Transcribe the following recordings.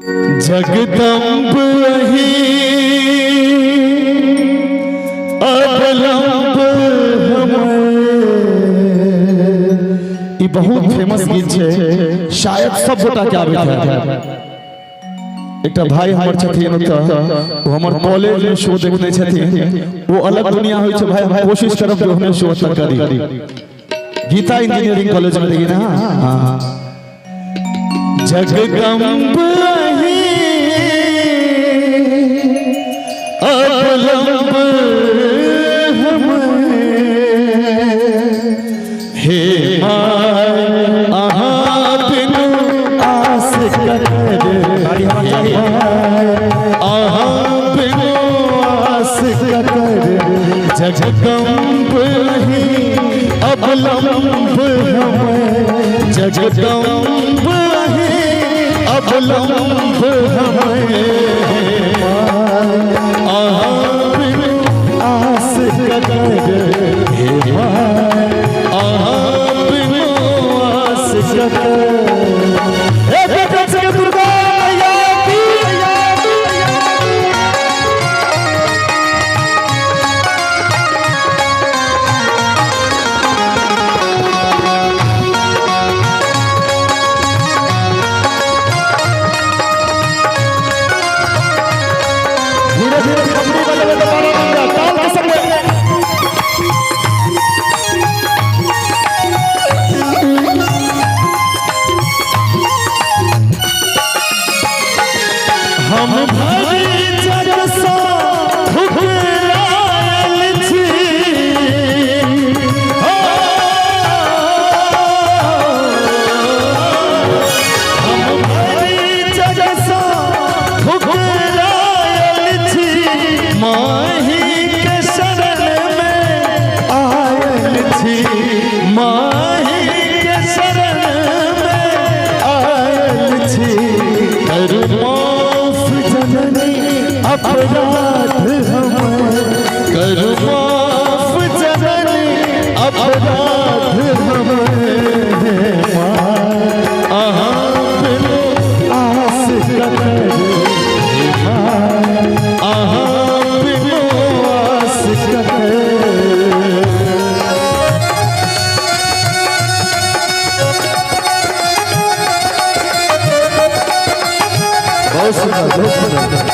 जगदम्ब अवलंब ये बहुत फेमस गीत है, शायद सब गोटा के आबे है। एक भाई हमर छथिन तो हमर कॉलेज में शो देखने छथिन, वो अलग दुनिया होय छै भाई। हम कोशिश करब जो हमें शो तक करी। गीता इंजीनियरिंग कॉलेज में देखी ना। हां जगदम्ब अवलंब हे माय आहा बिनु आस कर आहा बिनु आस कर जगदम्ब अवलंब हमें जगदम्ब अवलंब हमें आहा बिनु आस कर हे माय आहा बिनु आस कर। हम भरी जग सा ठुकरायल छी, हम भरी जग सा ठुकरायल छी, माही के शरण में आयल छी, माही के शरण में आयल छी। अपराध हमें कर माफ जननी अपराध हमें आहा बिनु आस कर आहा बिनु आस कर। बहुत सुंदर बहुत सुंदर।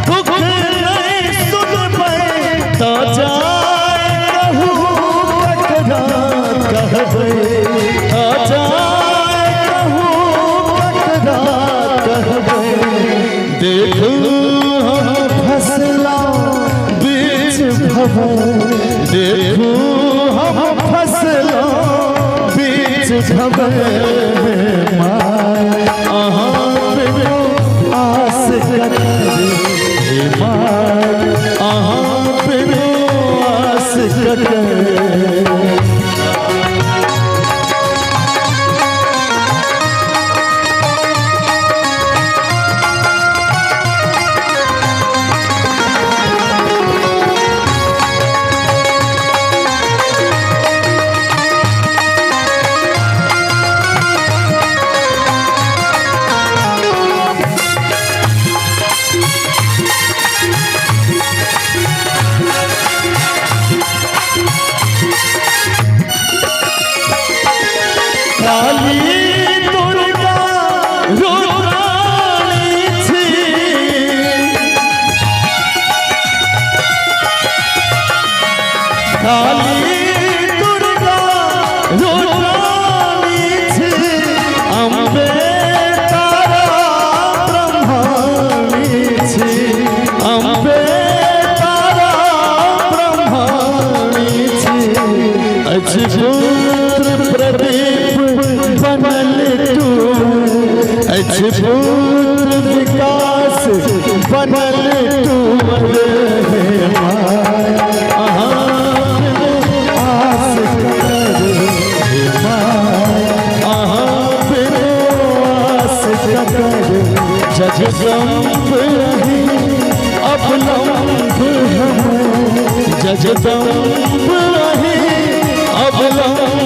दुख नहीं सुन पाए तो जाए कहूँ टकरार कहबे, तो जाए कहूँ टकरार कहबे। देखू हम फसला बीच भंवर, देखू हम फसला बीच भंवर आहा बिनु आस कर हे माय आहा बिनु आस कर। प्रदीप बनल तू अद्भुत विकास बनल तू जगदम्ब रही अब लम्ब हमें जगदम्ब रही अब लम्ब